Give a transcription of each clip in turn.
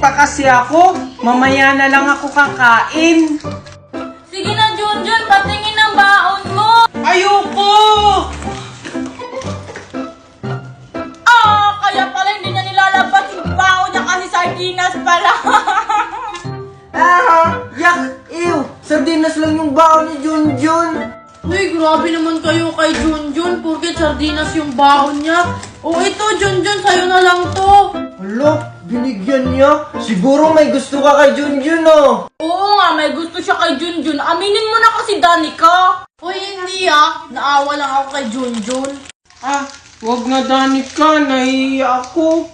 pa kasi ako. Mamaya na lang ako kakain. Sige na, Junjun, patingin ang baon mo. Ayoko! Kaya pala hindi niya nilalabas yung baon niya kasi sardinas pala. Yak! Ew! Sardinas lang yung baon ni Junjun. Uy, grabe naman kayo kay Junjun, porket sardinas yung baon niya. O ito, Junjun, sa'yo na lang to. Hala, binigyan niya. Siguro may gusto ka kay Junjun, oh. Oo nga, may gusto siya kay Junjun. Aminin mo na kasi, Danica. Uy, hindi naawa lang ako kay Junjun. Wag na, Danica. Nahihiya ako.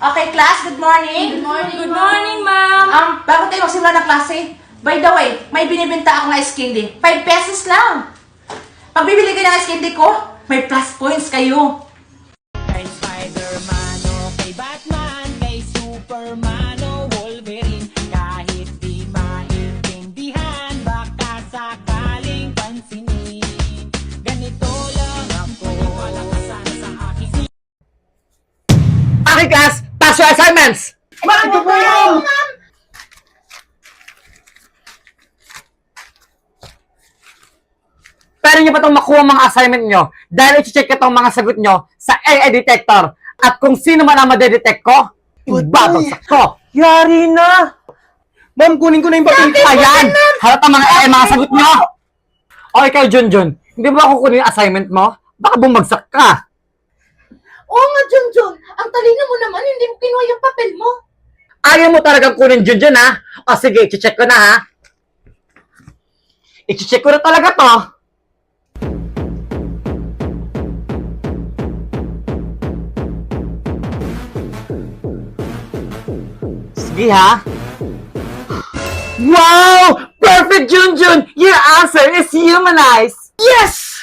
Okay, class, good morning. Good morning, ma'am. Bago tayo magsimula ng klase, by the way, may binibenta akong ice candy. 5 pesos lang. Pag bibili kayo ng ice candy ko, may plus points kayo. Kay Spider-Man o kay Batman, kay Superman o Wolverine, kahit di maintindihan, baka sakaling pansinin. Ganito lang ako, wala ka sana sa aking Okay, class! Pass your assignments! Bakit po yun? Pwede nyo ba itong makuha mga assignment nyo dahil i-check ko itong mga sagot nyo sa AI detector at kung sino man ang madedetect ko, ibabagsak ko! Yari na! Ma'am, kunin ko na yung papel. Ayan! Halata mga AI mga sagot nyo! O ikaw, Junjun, hindi ba ako kunin yung assignment mo? Baka bumagsak ka! Oo nga, Junjun. Ang talino mo naman, hindi mo kinuha yung papel mo. Ayaw mo talagang kunin, Junjun, ha? O sige, i-check ko na, ha? I-check ko na talaga to. Sige, ha? Wow! Perfect, Junjun! Your answer is humanized! Yes!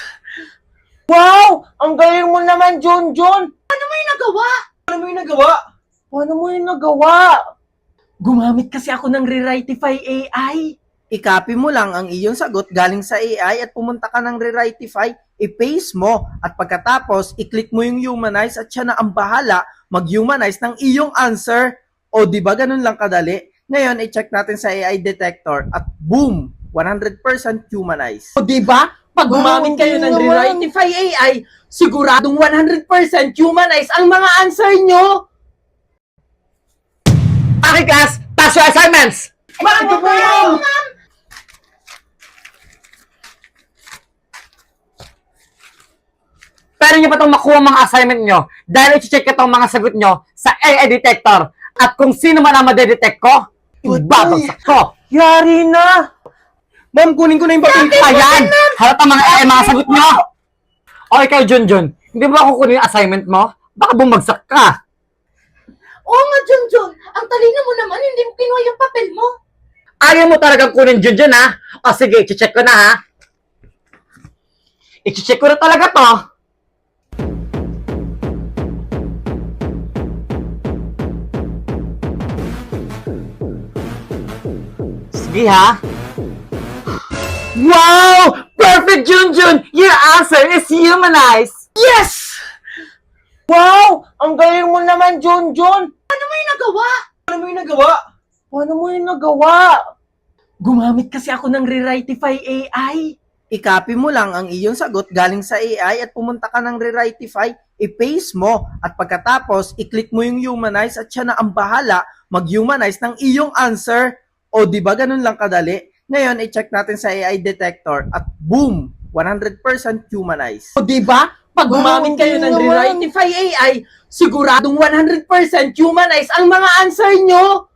Wow! Ang galing mo naman, Junjun! Ano mo yung nagawa? Paano mo yung nagawa? Gumamit kasi ako ng Rewritify AI. I-copy mo lang ang iyong sagot galing sa AI at pumunta ka ng Rewritify, i-paste mo at pagkatapos, i-click mo yung humanize at siya na ang bahala mag-humanize ng iyong answer. O di ba ganun lang kadali? Ngayon, i-check natin sa AI detector at boom! 100% humanize. O di ba? Pag gumamit kayo ng Rewritify AI, siguradong 100% humanize ang mga answer nyo! Okay, class! Pass your assignments! Bakit po yun? Pwede nyo ba itong makuha mga assignment nyo dahil i-check ko itong mga sagot nyo sa AI detector at kung sino man ang madedetect ko, ibabagsak ko! Yari na! Ma'am, kunin ko na yung papel. Ayan! Halata mga AI mga sagot nyo! O ikaw, Junjun, hindi ba ako kunin yung assignment mo? Baka bumagsak ka! Oo nga, Junjun. Ang talino mo naman, hindi mo kinuha yung papel mo. Ayaw mo talagang kunin, Junjun, ha? O sige, i-check ko na, ha? I-check ko na talaga to. Sige, ha? Wow! Perfect, Junjun! Your answer is humanized! Yes! Wow! Ang galing mo naman, Junjun! Ano mo yung nagawa? Paano mo yung nagawa? Gumamit kasi ako ng Rewritify AI. I-copy mo lang ang iyong sagot galing sa AI at pumunta ka ng Rewritify, i-paste mo at pagkatapos, i-click mo yung humanize at siya na ang bahala mag-humanize ng iyong answer. O di ba ganun lang kadali? Ngayon, i-check natin sa AI detector at boom! 100% humanize. O di ba? Pag gumamit kayo ng Rewritify AI, siguradong 100% humanize ang mga answer nyo!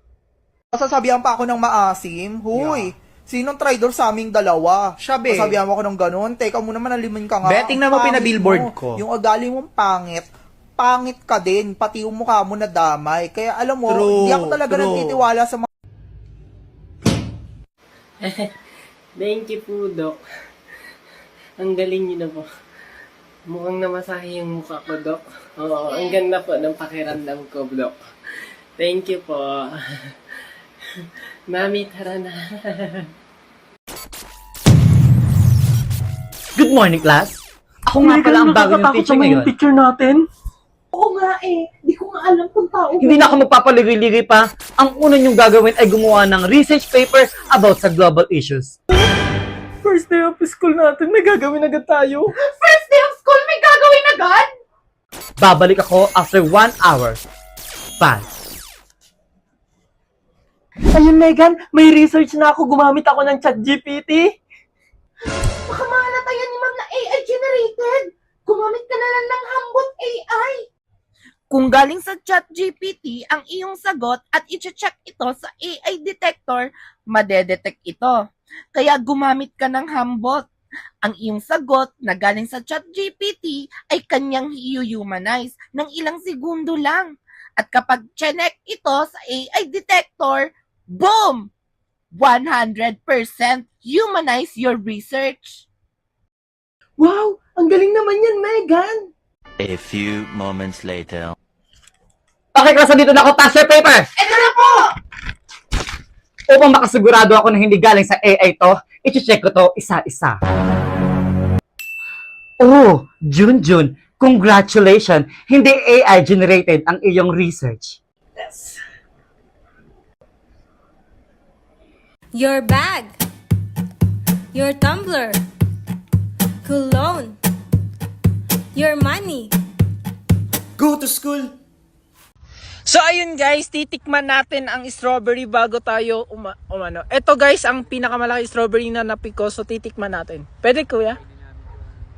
Masasabihan pa ako ng maasim. Huy, sinong traitor sa aming dalawa? Siya, be. Masasabihan mo ako ng ganun. Teka muna, manalimin ka nga. Betting Ang na mo pangit pinabillboard mo. ko. Yung ugali mong pangit. Pangit ka din. Pati yung mukha mo na damay. Kaya alam mo, True, hindi ako talaga true. nagtitiwala sa mga... Thank you po, Dok. Ang galing niyo na po. Mukhang namasahe yung mukha ko, Dok. Oo, ang ganda po ng pakiramdam ko, Dok. Thank you po. Mami, tara na. Good morning, class! Ako nga pala ang bago yung teacher ngayon. Picture natin. Oo nga di ko nga alam kung tao. Hindi na ako magpapaligi-ligi pa. Ang una niyong gagawin ay gumawa ng research paper about sa global issues. First day of school natin, may gagawin agad tayo. First day of school, may gagawin agad? Babalik ako after 1 hour. Bye. Ayun, Megan, may research na ako. Gumamit ako ng ChatGPT. Baka mahalata yan ni ma'am na AI generated. Gumamit ka na lang ng Hambot AI. Kung galing sa ChatGPT ang iyong sagot at i-check ito sa AI detector, madedetect ito. Kaya gumamit ka ng Hambot. Ang iyong sagot na galing sa ChatGPT ay kanyang i-humanize ng ilang segundo lang. At kapag check ito sa AI detector, boom! 100% humanize your research. Wow, ang galing naman yan, Megan. A few moments later. Okay, klase, dito na ako. Task your paper! Ito na po! Upang makasigurado ako na hindi galing sa AI to, i-check ko to isa-isa. Oh, Junjun, congratulations! Hindi AI generated ang iyong research. Your bag, your tumbler, cologne, your money. Go to school! So ayun guys, titikman natin ang strawberry bago tayo umano. Ito guys, ang pinakamalaki strawberry na napiko, so titikman natin. Pwede kuya?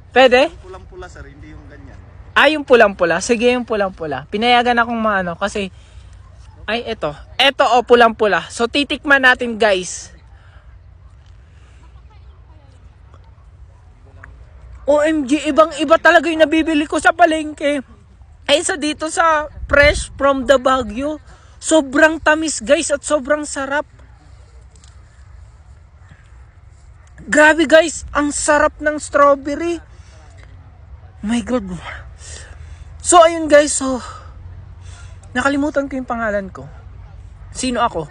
Pwede? Pulang-pula sir, hindi yung ganyan. Ah, yung pulang-pula. Sige, yung pulang-pula. Pinayagan akong maano kasi ay ito. Ito pulang-pula. So titikman natin guys. OMG, ibang-iba talaga yung nabibili ko sa palengke. Ay sa dito sa fresh from the Baguio. Sobrang tamis guys at sobrang sarap. Grabe guys, ang sarap ng strawberry. My God. So ayun guys, so nakalimutan ko yung pangalan ko. Sino ako?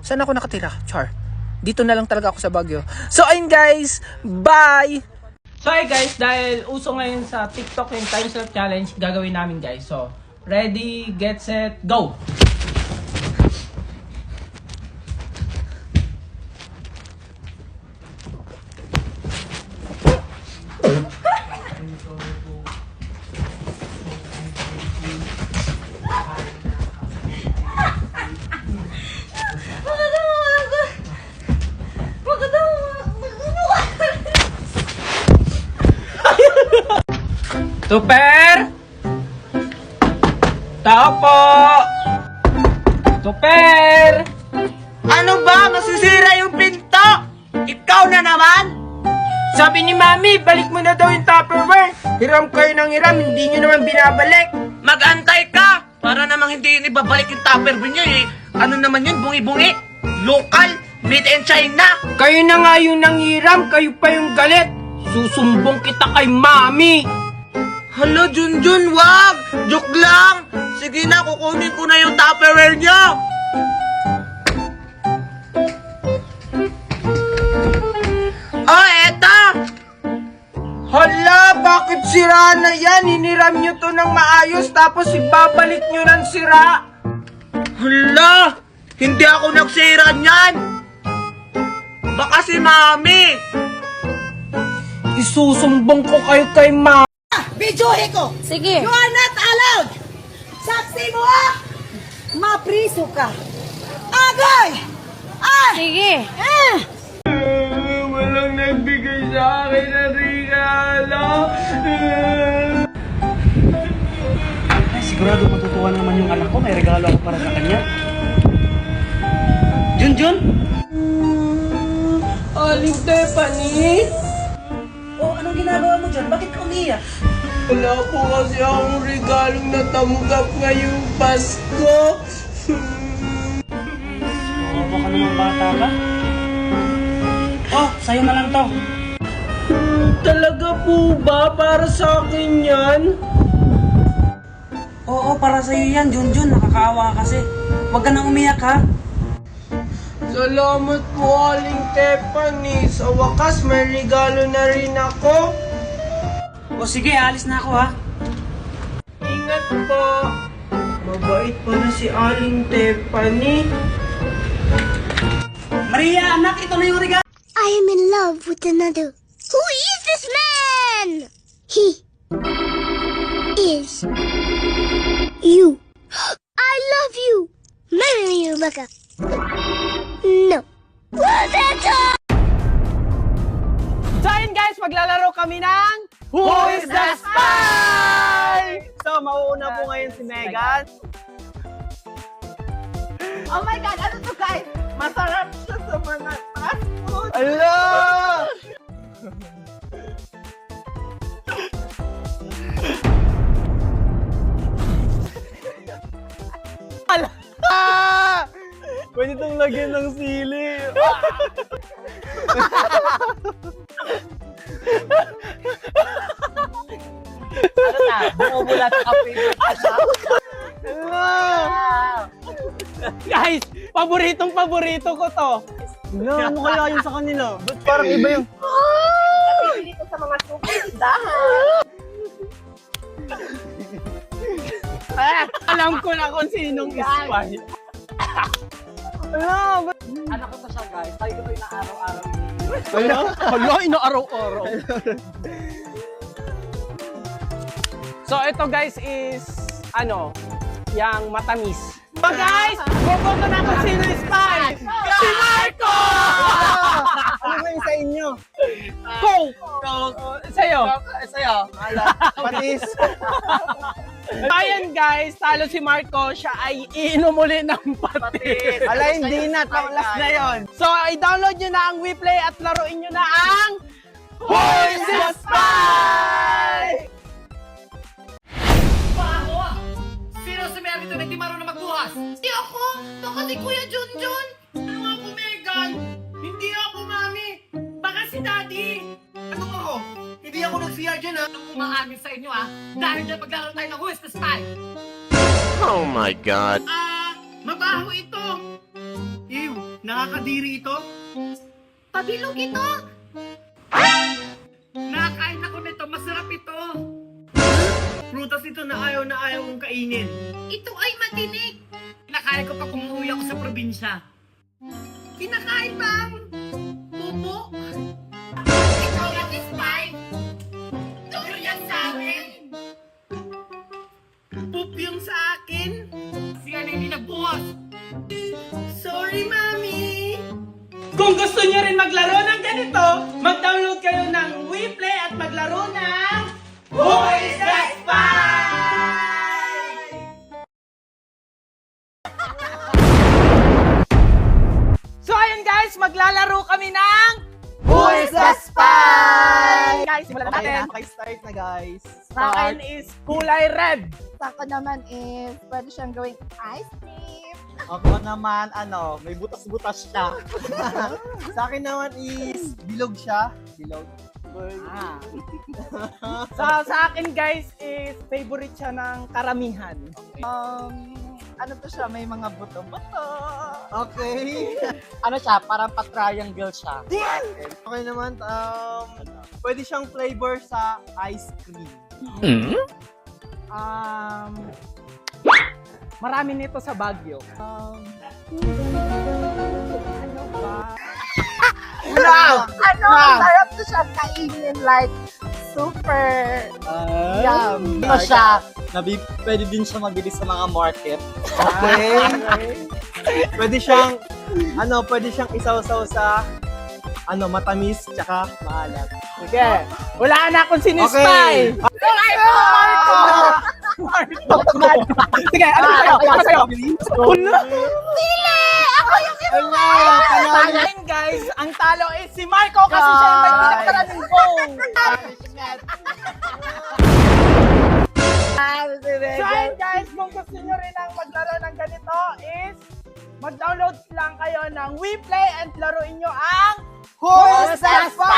Saan ako nakatira? Char. Dito na lang talaga ako sa Baguio. So ayun guys, bye! So hey guys, dahil uso ngayon sa TikTok yung time slot challenge, gagawin namin guys. So, ready, get set, go! Super! Tao po! Super! Ano ba? Masisira yung pinto! Ikaw na naman! Sabi ni Mami, balik mo na daw yung Tupperware. Hiram kayo ng hiram, hindi nyo naman binabalik. Mag-antay ka! Para namang hindi yun ibabalik yung Tupperware niya eh. Ano naman yun? Bungi-bungi? Local? Made in China? Kayo na nga yung nanghiram, kayo pa yung galit. Susumbong kita kay Mami. Hala, Junjun, wag! Joke lang! Sige na, kukunin ko na yung Tupperware niya! Oh, eto! Hala, bakit sira na yan? Hiniram nyo to ng maayos tapos ibabalik nyo ng sira. Hala! Hindi ako nagsira niyan! Baka si Mami! Isusumbong ko kayo kay Mami. Videohe ko! Sige. You are not allowed! Saksi mo ah! Mapriso ka! Agay! Ah! Sige. Walang nagbigay sa akin ng regalo. Sigurado matutuwa naman yung anak ko. May regalo ako para sa kanya. Junjun? Aling Tiffany? Oh, anong ginagawa mo dyan? Bakit ka umiyak? Wala po kasi akong regalong natanggap ngayong Pasko. Bobo ka naman bata ka. Oh, sa'yo na lang to. Talaga po ba? Para sa akin yan? Oo, para sa'yo yan, Junjun. Nakakaawa kasi. Huwag ka nang umiyak, ha? Salamat po, Aling Tiffany. Sa wakas, may regalo na rin ako. O sige, alis na ako, ha? Ingat po. Mabait pala si Aling Tiffany. Maria, anak, ito na yung regalo. I am in love with another. Who is this man? He is you. I love you. Marry me, Rebecca. No. So ayun guys, maglalaro kami ng Who is the Spy? So, mauuna po ngayon si Megan. Oh my God, ano to guys? Masarap siya sa mga fast food. Ala! Ala! Pwede itong lagyan ng sili. Ano na? Bumubulat sa favorite ka siya. Guys, paborito ko to. Ano kaya yung sa kanila? Ba't parang iba yung... Dito sa mga sukidahan. Alam ko na kung sinong spy. Ano? Ano ko to siya guys? Tayo ko to yung araw-araw. Ano? Hala, inaaraw-araw. So, ito guys is, yung matamis. So guys, boboto na kung sino yung spy. Si Marco! Ano ba yung sa inyo? Coke! Sa'yo? Sa'yo. Patis. Ayan guys, talo si Marco, siya ay iinom uli ng patis. Ala, hindi na, last na yun. So, i-download nyo na ang WePlay at laruin nyo na ang Who is the Spy? Sino si Mary to na di marunong magbuhas? Di ako! Baka si Kuya Junjun! Ano ako, Megan? Hindi ako, Mami! Baka si Daddy! Ano ako? Hindi ako nag-CR dyan, ha? Anong umaamin sa inyo, ha? Dahil dyan maglaro tayo ng Who is the Spy? Oh my god. Mabaho ito! Ew, nakakadiri ito? Pabilog ito! Nakakain ako nito, masarap ito! Prutas ito na ayaw kong kainin. Ito ay matinik. Kinakain ko pa kung umuwi ako sa probinsya. Kinakain bang pupo? Ikaw ang spy. Turo yan sa akin. Pup yung sa akin. Siya na hindi nagbuhos. Sorry, Mami. Kung gusto nyo rin maglaro ng ganito, mag-download kayo ng WePlay at maglaro ng Who is the Spy? So ayun guys, maglalaro kami ng Who is the Spy? Guys, simulan na natin. Okay, start na guys. Sa akin is kulay red. Sa ako naman is, pwede siyang gawing ice cream. Ako naman, may butas-butas siya. Sa akin naman is, bilog siya. Bilog. Sa akin guys is favorite siya ng karamihan. Ano to siya? May mga buto-buto. Okay. Ano siya? Parang pa-triangle siya. Okay naman, pwede siyang flavor sa ice cream. Marami nito sa Baguio. Sarap to siya kainin, like, super yum. Ano siya? Pwede din siya mabili sa mga market. Okay. Pwede siyang, pwede siyang isaw-saw sa, matamis, tsaka maalat. Sige. Wala na akong sinispy. Okay. Marco! Sige, ano sa'yo? Wala. Ayun guys, ang talo is si Marco kasi siya yung may pinagkaraming bone. So ayun guys, kung gusto nyo rin ang maglaro ng ganito is mag-download lang kayo ng WePlay and laruin nyo ang Who is the Spy?